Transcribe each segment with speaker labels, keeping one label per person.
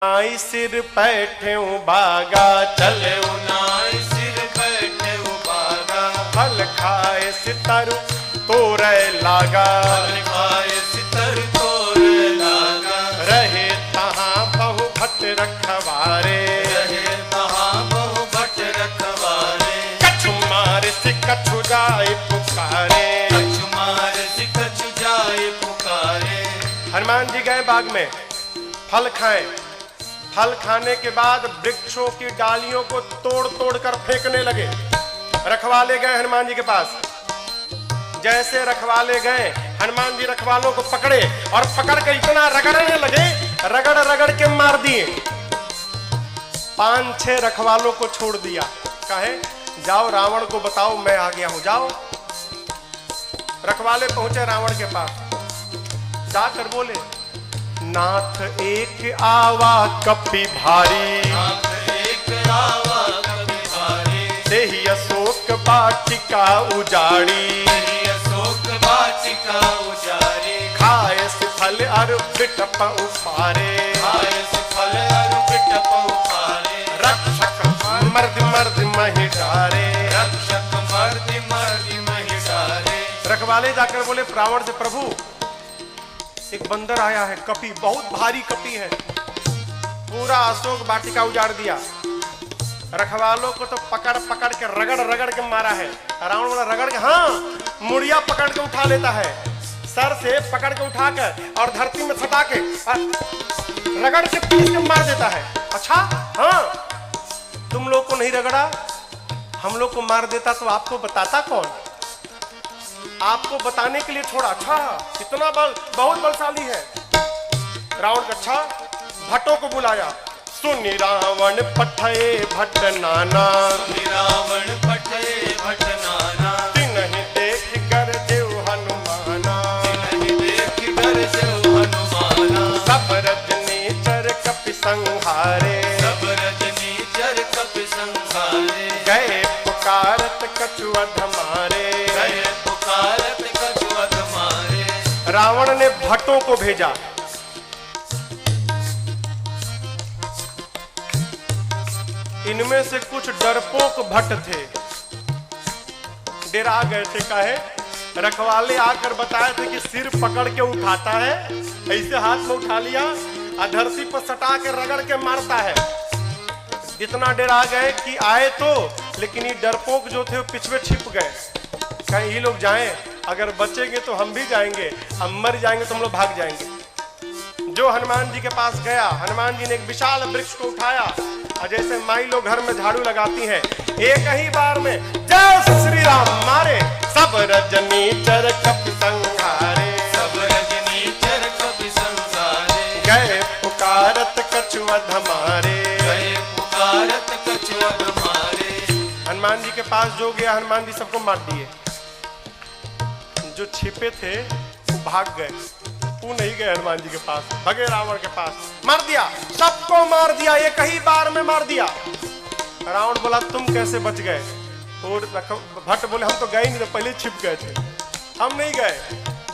Speaker 1: नाई सिर बैठे बागा
Speaker 2: चले नाई सिर बैठे बागा
Speaker 1: फल खाए सितर तोरे लागा
Speaker 2: फल खाए सितर तोरे लागा
Speaker 1: रहे तहाँ बहु भट रखवारे
Speaker 2: रहे तहाँ बहु भट रखवारे
Speaker 1: कछु मारे से कछु जाए पुकारे
Speaker 2: कछु मारे से कछु जाए पुकारे।
Speaker 1: हनुमान जी गए बाग में फल खाए। फल खाने के बाद वृक्षों की डालियों को तोड़ तोड़ कर फेंकने लगे। रखवाले गए हनुमान जी के पास। जैसे रखवाले गए हनुमान जी रखवालों को पकड़े और पकड़ कर इतना रगड़ने लगे, रगड़ रगड़ के मार दिए। 5-6 रखवालों को छोड़ दिया। कहे जाओ रावण को बताओ मैं आ गया हूं। जाओ। रखवाले पहुंचे रावण के पास। जाकर बोले नाथ एक आवा कपि भारी,
Speaker 2: नाथ एक आवा कपि भारी,
Speaker 1: देहि अशोक वाटिका उजाड़ी,
Speaker 2: देहि अशोक वाटिका उजाड़ी,
Speaker 1: खाए से फल अरु बिटप उपारे,
Speaker 2: खाए से फल अरु बिटप उपारे,
Speaker 1: रक्षक मर्द मर्द महि डारे,
Speaker 2: रक्षक मर्द मर्द महि डारे।
Speaker 1: रखवाले जाकर बोले रावण से प्रभु एक बंदर आया है, कपि बहुत भारी कपि है, पूरा अशोक वाटिका उजाड़ दिया। रखवालों को तो पकड़ पकड़ के रगड़ रगड़ के मारा है। रावण बोला रगड़ के, हाँ मुड़िया पकड़ के उठा लेता है, सर से पकड़ के उठाकर और धरती में सटा के रगड़ के पीस के मार देता है। अच्छा हाँ, तुम लोग को नहीं रगड़ा, हम लोग को मार देता तो आपको बताता कौन? आपको बताने के लिए छोड़ा। अच्छा इतना बल, बहुत बलशाली है। रावण का अच्छा भट्टों को बुलाया। सुनि रावण पठये भट्ट नाना,
Speaker 2: सुनि रावण पठये भट्ट नाना,
Speaker 1: तिन्हि देख गरजेउ हनुमाना,
Speaker 2: तिन्हि देख गरजेउ हनुमाना,
Speaker 1: सब रजनीचर कपि संहारे,
Speaker 2: सब रजनीचर कपि संहारे,
Speaker 1: गए पुकारत कछु अधमारे,
Speaker 2: गए पुकारत कछु अधमारे।
Speaker 1: रावण ने भट्टों को भेजा। इनमें से कुछ डरपोक भट्ट थे, डरा गए थे। काहे? रखवाले आकर बताए थे कि सिर पकड़ के उठाता है, ऐसे हाथ में उठा लिया और धरती पर सटा के रगड़ के मारता है। इतना डरा गए कि आए तो, लेकिन ये डरपोक जो थे वो पिछवे छिप गए। कहीं ये लोग जाएं, अगर बचेंगे तो हम भी जाएंगे, हम मर जाएंगे तो हम लोग भाग जाएंगे। जो हनुमान जी के पास गया, हनुमान जी ने एक विशाल वृक्ष को उठाया और जैसे माई लोग घर में झाड़ू लगाती हैं, एक ही बार में जय श्री राम मारे, सब रजनीचर कपि संहारे,
Speaker 2: सब रजनीचर कपि संहारे,
Speaker 1: गए पुकारत कछु अधमारे,
Speaker 2: गए पुकारत कछु अधमारे।
Speaker 1: हनुमान जी के पास जो गया हनुमान जी सबको मार दिए। जो छिपे थे वो भाग गए, वो नहीं गए हनुमान जी के पास, भगे रावण के पास, मार दिया, सबको मार दिया, एक ही बार में मार दिया। रावण बोला तुम कैसे बच गए? और भट्ट बोले हम तो गए नहीं, तो पहले छिप गए थे, हम नहीं गए,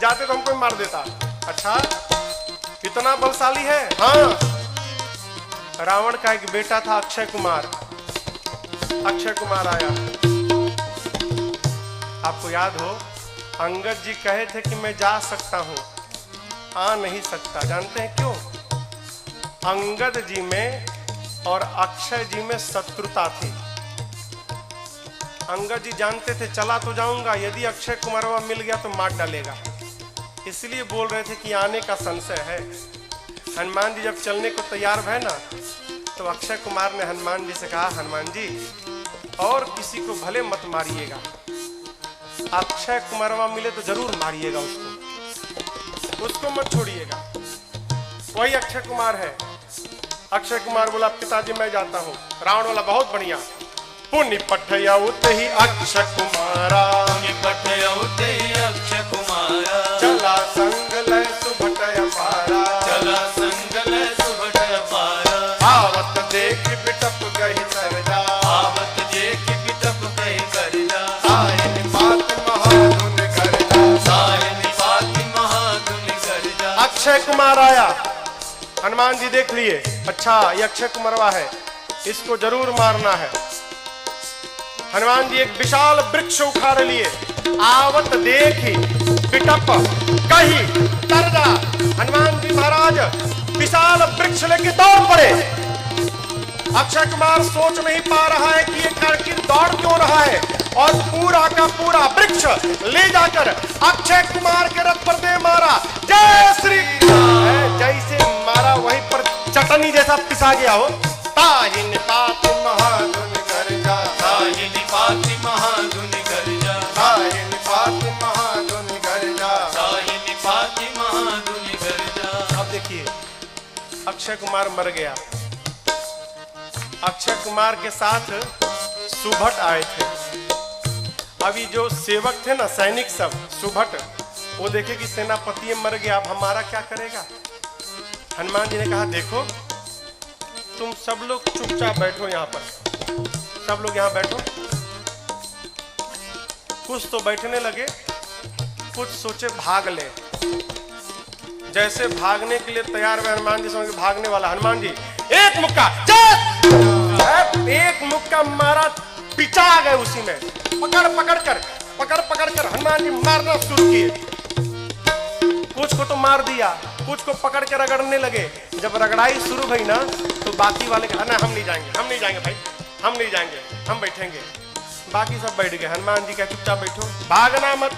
Speaker 1: जाते तो हमको मार देता। अच्छा इतना बलशाली है? हाँ। रावण का एक बेटा था अक्षय कुमार। अक्षय कुमार आया, आपको याद हो अंगद जी कहे थे कि मैं जा सकता हूं, आ नहीं सकता। जानते हैं क्यों? अंगद जी में और अक्षय जी में शत्रुता थी। अंगद जी जानते थे चला तो जाऊंगा, यदि अक्षय कुमार मिल गया तो मार डालेगा, इसलिए बोल रहे थे कि आने का संशय है। हनुमान जी जब चलने को तैयार भय ना, तो अक्षय कुमार ने हनुमान जी से कहा हनुमान जी और किसी को भले मत मारिएगा, अक्षय कुमारवा मिले तो जरूर मारिएगा उसको मत छोड़िएगा। वही अक्षय कुमार है। अक्षय कुमार बोला पिताजी मैं जाता हूँ। रावण वाला बहुत बढ़िया, पुण्य पठयउत ही अक्षय कुमारा,
Speaker 2: पुण्य पठयउत ही अक्षय कुमारा,
Speaker 1: चला संग लय सुभटय पारा,
Speaker 2: चला संग लय सुभटय पारा,
Speaker 1: आवत देख बिटप गहि सरजा,
Speaker 2: आवत देख बिटप गहि सरजा,
Speaker 1: सायन पात महाधुन गरजा,
Speaker 2: सायन पात महाधुन गरजा।
Speaker 1: अक्षय कुमार आया, हनुमान जी देख लिए, अच्छा ये अक्षय कुमारवा है, इसको जरूर मारना है। हनुमान जी एक विशाल वृक्ष उखाड़ लिए, आवत देखी पिटप कही तरजा। हनुमान जी महाराज विशाल वृक्ष लेके दौड़ पड़े। अक्षय कुमार सोच नहीं पा रहा है कि ये आखिर दौड़ क्यों रहा है, और पूरा का पूरा वृक्ष ले जाकर अक्षय कुमार के रथ पर दे मारा। जय श्री राम। जैसे मारा वहीं पर चटनी जैसा पिसा गया हो। ताहिन पाति महाधुन गर्जा,
Speaker 2: ताहिनी पाति महाधुन गर्जा,
Speaker 1: ताहिन पाति महाधुन गर्जा,
Speaker 2: ताहिनी पाति महाधुन गर्जा।
Speaker 1: अब देखिए अक्षय कुमार मर गया। अक्षय कुमार के साथ सुभट आए थे। अभी जो सेवक थे ना, सैनिक सब सुभट, वो देखे कि सेनापति मर गया, अब हमारा क्या करेगा। हनुमान जी ने कहा देखो तुम सब लोग चुपचाप बैठो यहाँ पर, सब लोग यहाँ बैठो। कुछ तो बैठने लगे, कुछ सोचे भाग ले। जैसे भागने के लिए तैयार हुए हनुमान जी, समझ भागने वाला हनुमान जी एक मुक्का, एक मुक्का मारा, पिचा आ गए उसी में। पकड़ पकड़ कर हनुमान जी मारना शुरू किए। कुछ को तो मार दिया, कुछ को पकड़ के रगड़ने लगे। जब रगड़ाई शुरू हुई ना, तो बाकी वाले कहा ना हम नहीं जाएंगे भाई, हम नहीं जाएंगे, हम बैठेंगे। बाकी सब बैठ गए। हनुमान जी क्या चुपचाप बैठो, भागना मत।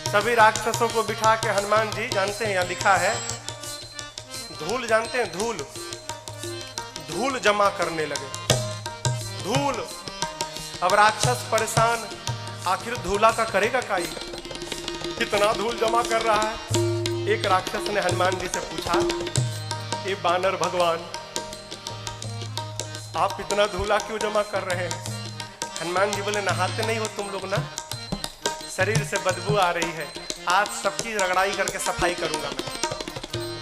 Speaker 1: सभी राक्षसों को बिठा के हनुमान जी, जानते हैं यहाँ लिखा है धूल, जानते हैं धूल, धूल जमा करने लगे। धूल, अब राक्षस परेशान, आखिर धूला का करेगा काई, कितना धूल जमा कर रहा है। एक राक्षस ने हनुमान जी से पूछा, ये बानर भगवान आप इतना धूला क्यों जमा कर रहे हैं। हनुमान जी बोले नहाते नहीं हो तुम लोग ना, शरीर से बदबू आ रही है, आज सबकी रगड़ाई करके सफाई करूंगा मैं,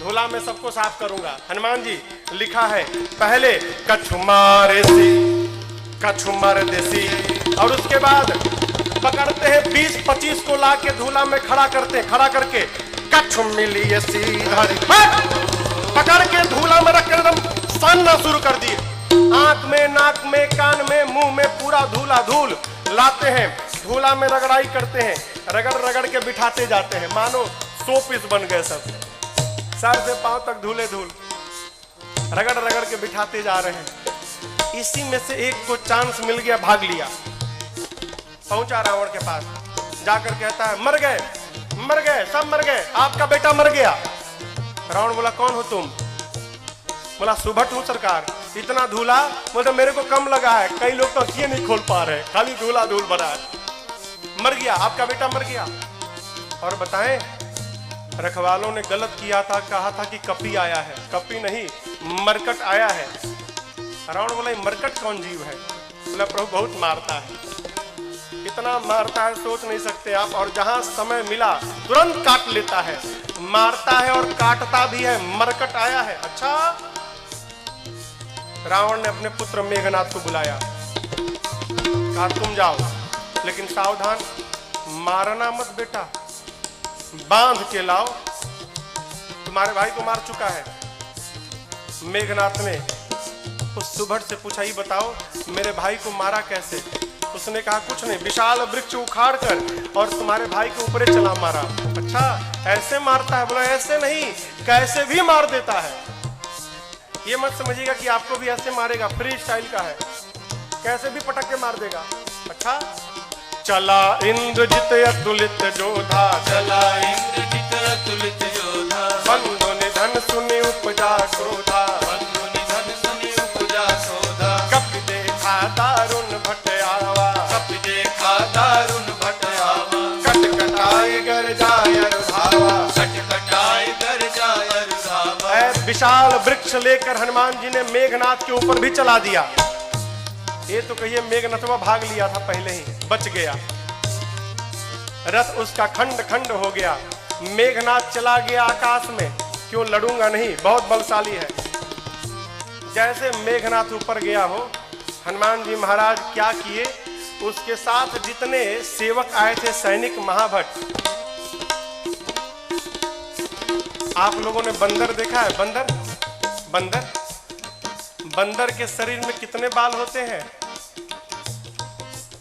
Speaker 1: धूला में सबको साफ करूंगा। हनुमान जी लिखा है पहले कछु मारे सी, कछु मार देसी, और उसके बाद पकड़ते हैं 20-25 को लाके धूला में खड़ा करते हैं, खड़ा करके कछु मिली सीधारी पकड़ के धूला में रख कर एकदम सानना शुरू कर दिए। आंख में, नाक में, कान में, मुंह में पूरा धूला धूल लाते हैं, धूला में रगड़ाई करते हैं, रगड़ रगड़ के बिठाते जाते हैं, मानो 100 पीस बन गए सब, सर से पांव तक धूले धूल, रगड़ रगड़ के बिठाते जा रहे हैं। इसी में से एक को चांस मिल गया, भाग लिया, पहुंचा रावण के पास, जाकर कहता है मर गए, मर गए, सब मर गए, आपका बेटा मर गया। रावण बोला कौन हो तुम। बोला सुभट हूं सरकार, इतना धूला, बोलते मेरे को कम लगा है, कई लोग तो आंखें नहीं खोल पा रहे, खाली धूला धूल भरा है। मर गया, आपका बेटा मर गया। और बताएं रखवालों ने गलत किया था, कहा था कि कपी आया है, कपी नहीं मरकट आया है। रावण बोला मरकट कौन जीव है। बोला प्रभु बहुत मारता है, इतना मारता है सोच नहीं सकते आप, और जहां समय मिला तुरंत काट लेता है, मारता है और काटता भी है, मरकट आया है। अच्छा, रावण ने अपने पुत्र मेघनाथ को बुलाया, कहा तुम जाओ, लेकिन सावधान, मारना मत बेटा, बांध के लाओ, तुम्हारे भाई को मार चुका है। मेघनाथ ने उस सुभट से पूछा, ही बताओ मेरे भाई को मारा कैसे। उसने कहा कुछ नहीं, विशाल वृक्ष उखाड़ कर और तुम्हारे भाई के ऊपर चला मारा। अच्छा ऐसे मारता है। बोला ऐसे नहीं, कैसे भी मार देता है। ये मत समझिएगा कि आपको भी ऐसे मारेगा, फ्री स्टाइल का है, कैसे भी पटक के मार देगा। अच्छा, चला इंद्रजित अतुलित जोधा,
Speaker 2: चला इंद्रजित अतुलित योधा,
Speaker 1: बंधु निधन सुनि उपजा क्रोधा,
Speaker 2: बंधु निधन सुनि उपजा क्रोधा,
Speaker 1: कपि देखा दारुण भट आवा,
Speaker 2: कपि देखा दारुण भट आवा,
Speaker 1: कटकटाई गरजाय रुधावा,
Speaker 2: कटकटाई गरजाय रुधावा।
Speaker 1: विशाल वृक्ष लेकर हनुमान जी ने मेघनाथ के ऊपर भी चला दिया। ये तो कहिए मेघनाथवा भाग लिया था पहले ही, बच गया, रथ उसका खंड खंड हो गया। मेघनाथ चला गया आकाश में, क्यों लड़ूंगा नहीं, बहुत बलशाली है। जैसे मेघनाथ ऊपर गया हो, हनुमान जी महाराज क्या किए, उसके साथ जितने सेवक आए थे सैनिक महाभट, आप लोगों ने बंदर देखा है? बंदर बंदर बंदर के शरीर में कितने बाल होते हैं?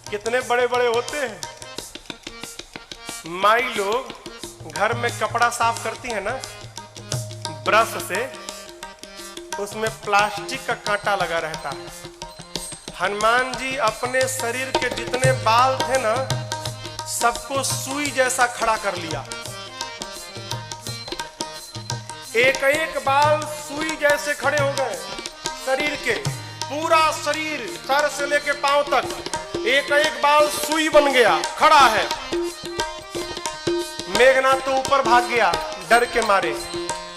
Speaker 1: कितने बड़े बड़े होते हैं। माई लोग घर में कपड़ा साफ करती है ना ब्रश से, उसमें प्लास्टिक का कांटा लगा रहता है। हनुमान जी अपने शरीर के जितने बाल थे ना, सबको सुई जैसा खड़ा कर लिया। एक एक बाल सुई जैसे खड़े हो गए शरीर के। पूरा शरीर सर से लेके पांव तक एक एक बाल सुई बन गया, खड़ा है। मेघनाथ तो ऊपर भाग गया डर के मारे।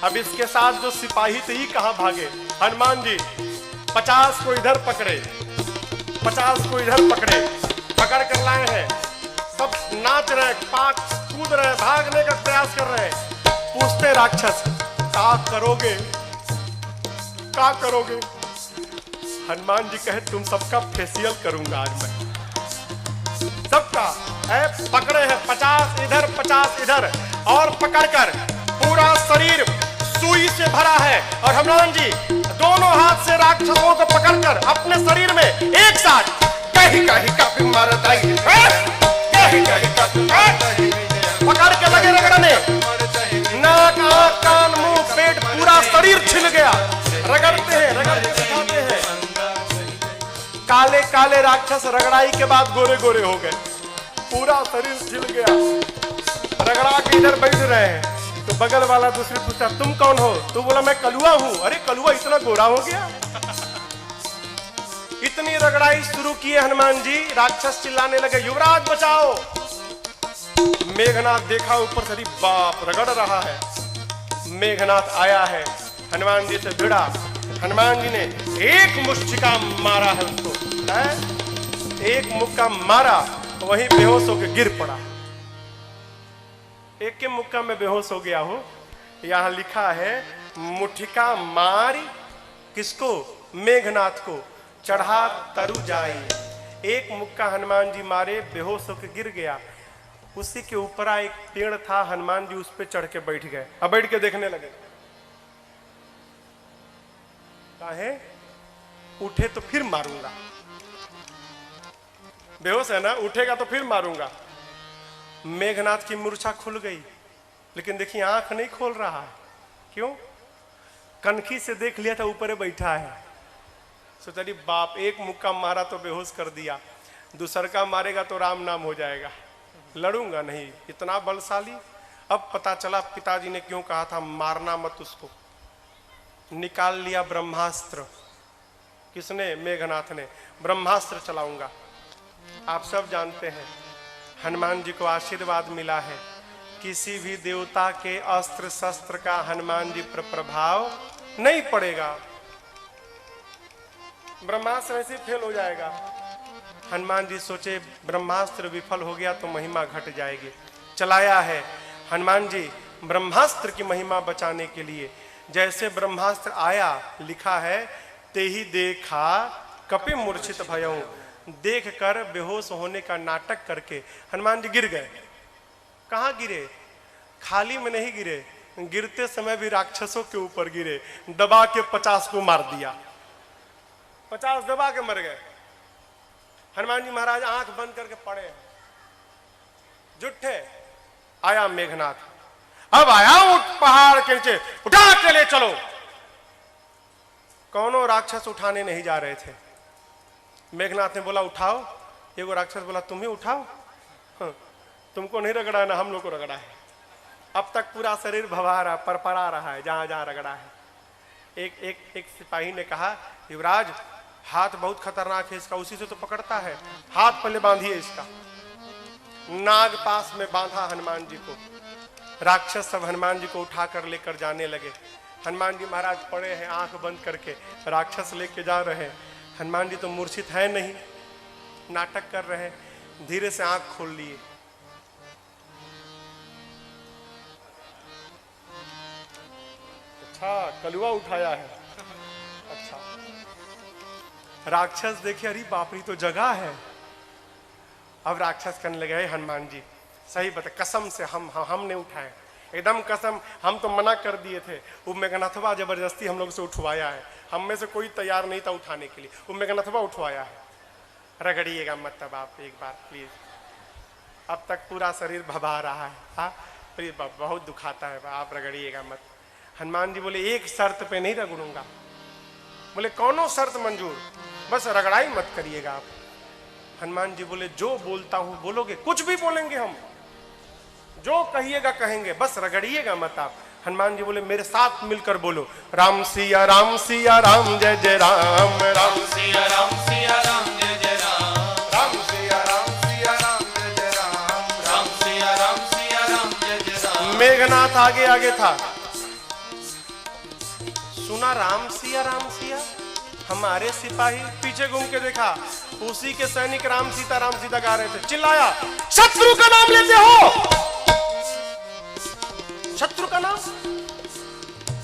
Speaker 1: अब इसके साथ जो सिपाही थे ही कहां भागे। हनुमान जी 50 को इधर पकड़े, 50 को इधर पकड़े, पकड़ कर लाए हैं। सब नाच रहे, पाक कूद रहे, भागने का प्रयास कर रहे हैं। पूछते राक्षस, क्या करोगे, क्या करोगे? हनुमान जी कहे, तुम सबका फेशियल करूंगा आज मैं, सबका। पकड़े हैं 50 इधर 50 इधर, और पकड़कर पूरा शरीर सुई से भरा है। और हनुमान जी दोनों हाथ से राक्षसों को पकड़कर अपने शरीर में एक साथ कहीं कहीं कपी मारता ही पकड़ के लगे रगड़ने। नाक आंख कान मुंह पेट पूरा शरीर छिल गया। रगड़ते हैं, रगड़ते दिखाते हैं। काले काले राक्षस रगड़ाई के बाद गोरे गोरे हो गए, पूरा शरीर छिल गया। रगड़ा के इधर बैठ रहे हैं तो बगल वाला दूसरे पूछता, तुम कौन हो? तो बोला, मैं कलुआ हूं। अरे कलुआ इतना गोरा हो गया? इतनी रगड़ाई शुरू किए हनुमान जी, राक्षस चिल्लाने लगे, युवराज बचाओ। मेघनाथ देखा ऊपर से, बाप रगड़ रहा है। मेघनाथ आया है, हनुमान जी से भिड़ा। हनुमान जी ने एक मुष्टिका मारा है उसको, एक मुक्का मारा, वहीं बेहोश होकर गिर पड़ा। एक के मुक्का में बेहोश हो गया हो। यहां लिखा है, मुठिका मारी किसको? मेघनाथ को, चढ़ा तरु जाए। एक मुक्का हनुमान जी मारे, बेहोश होकर गिर गया। उसी के ऊपर एक पेड़ था, हनुमान जी उस पर चढ़ के बैठ गए। अब बैठ के देखने लगे, काहे? उठे तो फिर मारूंगा। बेहोश है ना, उठेगा तो फिर मारूंगा। मेघनाथ की मूर्छा खुल गई, लेकिन देखिए आंख नहीं खोल रहा है। क्यों? कनखी से देख लिया था ऊपर बैठा है। सोचा, बाप एक मुक्का मारा तो बेहोश कर दिया, दूसर का मारेगा तो राम नाम हो जाएगा, लड़ूंगा नहीं, इतना बलशाली। अब पता चला पिताजी ने क्यों कहा था मारना मत उसको। निकाल लिया ब्रह्मास्त्र। किसने? मेघनाथ ने। ब्रह्मास्त्र चलाऊंगा। आप सब जानते हैं हनुमान जी को आशीर्वाद मिला है, किसी भी देवता के अस्त्र शस्त्र का हनुमान जी पर प्रभाव नहीं पड़ेगा। ब्रह्मास्त्र ऐसे फेल हो जाएगा। हनुमान जी सोचे ब्रह्मास्त्र विफल हो गया तो महिमा घट जाएगी। चलाया है हनुमान जी ब्रह्मास्त्र की महिमा बचाने के लिए। जैसे ब्रह्मास्त्र आया, लिखा है, ते ही देखा कपि मूर्छित भयऊ। देख कर बेहोश होने का नाटक करके हनुमान जी गिर गए। कहां गिरे? खाली में नहीं गिरे, गिरते समय भी राक्षसों के ऊपर गिरे। दबा के 50 को मार दिया, 50 दबा के मर गए। हनुमान जी महाराज आंख बंद करके पड़े हैं, जुट्ठे। आया मेघनाथ, अब आया उठ पहाड़ के नीचे, उठा के ले चलो। कौनों राक्षस उठाने नहीं जा रहे थे। मेघनाथ ने बोला उठाओ। एगो राक्षस बोला, तुम ही उठाओ। हाँ, तुमको नहीं रगड़ा ना, हम लोग को रगड़ा है। अब तक पूरा शरीर भवा रहा, परपरा रहा है जहां जहां रगड़ा है। एक सिपाही ने कहा, युवराज हाथ बहुत खतरनाक है इसका, उसी से तो पकड़ता है, हाथ पहले बांधिए इसका। नाग पास में बांधा हनुमान जी को। राक्षस सब हनुमान जी को उठाकर लेकर जाने लगे। हनुमान जी महाराज पड़े हैं आंख बंद करके, राक्षस लेके जा रहे हैं। हनुमान जी तो मूर्छित है नहीं, नाटक कर रहे हैं। धीरे से आंख खोल लिए। अच्छा, कलुआ उठाया है। अच्छा, राक्षस देखे, अरे बाप रे तो जगह है। अब राक्षस करने लगे, हनुमान जी सही बता, कसम से हमने उठाए। एकदम कसम, हम तो मना कर दिए थे। वो मेघनाथवा जबरदस्ती हम लोग से उठवाया है, हम में से कोई तैयार नहीं था उठाने के लिए, वो मेघनाथवा उठवाया है। रगड़िएगा मत तब आप एक बार प्लीज, अब तक पूरा शरीर भभा रहा है। हाँ प्लीज, बहुत दुखाता है, आप रगड़िएगा मत। हनुमान जी बोले एक शर्त पे नहीं रगड़ूंगा। बोले कौनो शर्त मंजूर, बस रगड़ाई मत करिएगा आप। हनुमान जी बोले जो बोलता हूं बोलोगे? कुछ भी बोलेंगे हम, जो कहिएगा कहेंगे, बस रगड़िएगा मत आप। हनुमान जी बोले मेरे साथ मिलकर बोलो, राम सिया राम सिया राम जय जय राम, राम
Speaker 2: सिया राम सिया राम जय जय राम,
Speaker 1: राम सिया राम सिया राम जय जय राम,
Speaker 2: राम सिया राम सिया राम जय जय राम।
Speaker 1: मेघनाथ आगे आगे था, सुना राम सिया हमारे सिपाही, पीछे घूम के देखा उसी के सैनिक राम सीता गा रहे थे। चिल्लाया शत्रु का नाम लेते हो, शत्रु का नाम?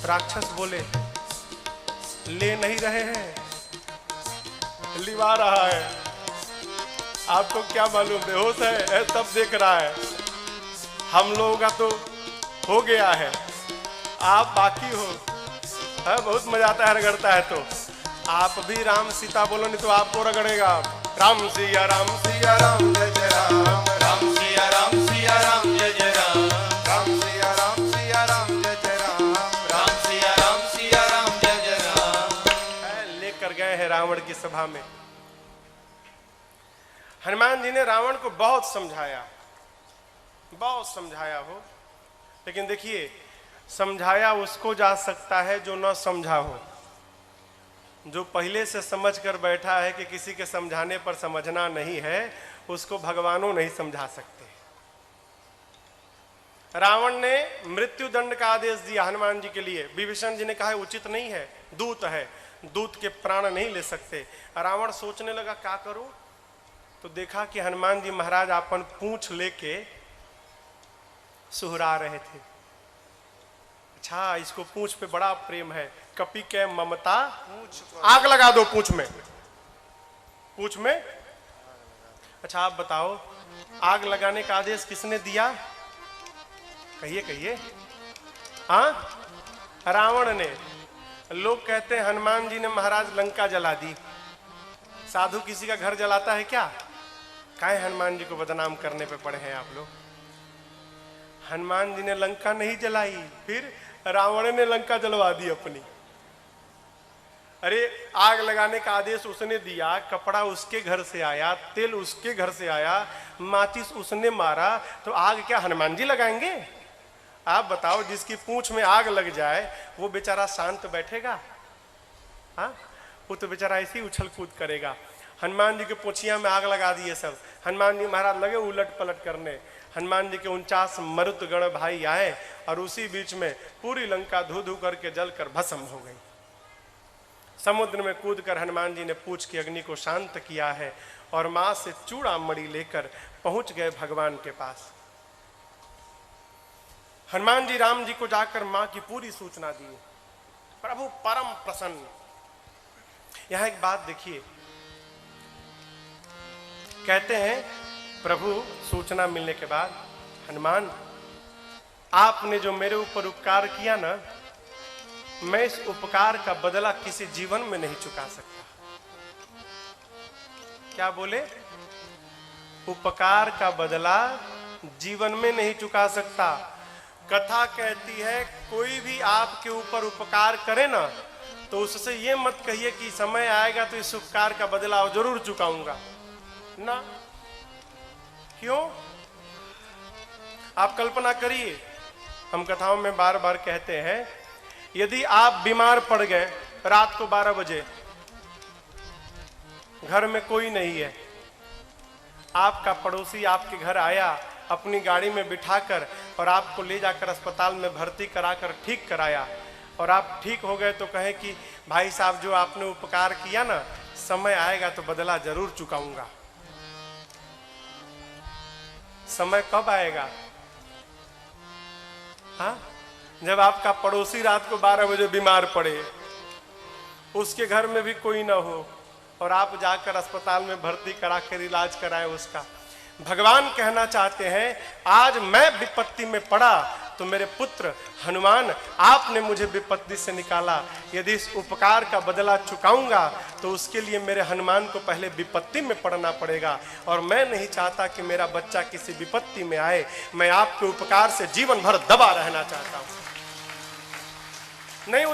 Speaker 1: राक्षस बोले ले नहीं रहे हैं, लिवा रहा है। आपको क्या मालूम, बेहोश है तब देख रहा है। हम लोगों का तो हो गया है, आप बाकी हो। है बहुत मजा आता है रगड़ता है तो। आप भी राम सीता बोलो, नहीं तो आपको रगड़ेगा। राम सिया राम जय जय राम,
Speaker 2: राम सिया राम जय जय राम,
Speaker 1: राम सिया राम जय जय राम,
Speaker 2: राम सिया राम जय जय राम।
Speaker 1: लेकर गए हैं रावण की सभा में। हनुमान जी ने रावण को बहुत समझाया हो, लेकिन देखिए समझाया उसको जा सकता है जो न समझा हो। जो पहले से समझ कर बैठा है कि किसी के समझाने पर समझना नहीं है, उसको भगवानों नहीं समझा सकते। रावण ने मृत्यु दंड का आदेश दिया हनुमान जी के लिए। विभीषण जी ने कहा उचित नहीं है, दूत है, दूत के प्राण नहीं ले सकते। रावण सोचने लगा क्या करूं, तो देखा कि हनुमान जी महाराज अपन पूंछ लेके सुहरा रहे थे। अच्छा, इसको पूंछ पे बड़ा प्रेम है, कपि के ममता, आग लगा दो पूंछ में। अच्छा आप बताओ, आग लगाने का आदेश किसने दिया? कहिए। हाँ, रावण ने। लोग कहते हैं हनुमान जी ने महाराज लंका जला दी। साधु किसी का घर जलाता है क्या? काहे हनुमान जी को बदनाम करने पे पड़े हैं आप लोग। हनुमान जी ने लंका नहीं जलाई, फिर रावण ने लंका जलवा दी अपनी। अरे आग लगाने का आदेश उसने दिया, कपड़ा उसके घर से आया, तेल उसके घर से आया, माचिस उसने मारा, तो आग क्या हनुमान जी लगाएंगे? आप बताओ, जिसकी पूंछ में आग लग जाए वो बेचारा शांत बैठेगा? हाँ, वो तो बेचारा ऐसे ही उछल कूद करेगा। हनुमान जी के पोछिया में आग लगा दिए सब। हनुमान जी महाराज लगे उलट पलट करने। हनुमान जी के 49 मरुत गण भाई आए और उसी बीच में पूरी लंका धू धू करके जलकर भस्म हो गई। समुद्र में कूदकर हनुमान जी ने पूछ की अग्नि को शांत किया है और मां से चूड़ा मणि लेकर पहुंच गए भगवान के पास। हनुमान जी राम जी को जाकर मां की पूरी सूचना दी। प्रभु परम प्रसन्न। यहां एक बात देखिए, कहते हैं प्रभु सूचना मिलने के बाद, हनुमान आपने जो मेरे ऊपर उपकार किया ना, मैं इस उपकार का बदला किसी जीवन में नहीं चुका सकता। क्या बोले? उपकार का बदला जीवन में नहीं चुका सकता। कथा कहती है कोई भी आपके ऊपर उपकार करे ना, तो उससे ये मत कहिए कि समय आएगा तो इस उपकार का बदला जरूर चुकाऊंगा ना। क्यों? आप कल्पना करिए, हम कथाओं में बार बार कहते हैं, यदि आप बीमार पड़ गए रात को 12 बजे, घर में कोई नहीं है, आपका पड़ोसी आपके घर आया, अपनी गाड़ी में बिठाकर और आपको ले जाकर अस्पताल में भर्ती कराकर ठीक कराया, और आप ठीक हो गए तो कहे कि भाई साहब जो आपने उपकार किया ना, समय आएगा तो बदला जरूर चुकाऊंगा। समय कब आएगा? हाँ, जब आपका पड़ोसी रात को 12 बजे बीमार पड़े, उसके घर में भी कोई ना हो और आप जाकर अस्पताल में भर्ती कराकर इलाज कराए उसका। भगवान कहना चाहते हैं आज मैं विपत्ति में पड़ा तो मेरे पुत्र हनुमान, आपने मुझे विपत्ति से निकाला, यदि इस उपकार का बदला चुकाऊंगा तो उसके लिए मेरे हनुमान को पहले विपत्ति में पड़ना पड़ेगा, और मैं नहीं चाहता कि मेरा बच्चा किसी विपत्ति में आए। मैं आपके उपकार से जीवन भर दबा रहना चाहता हूं। नहीं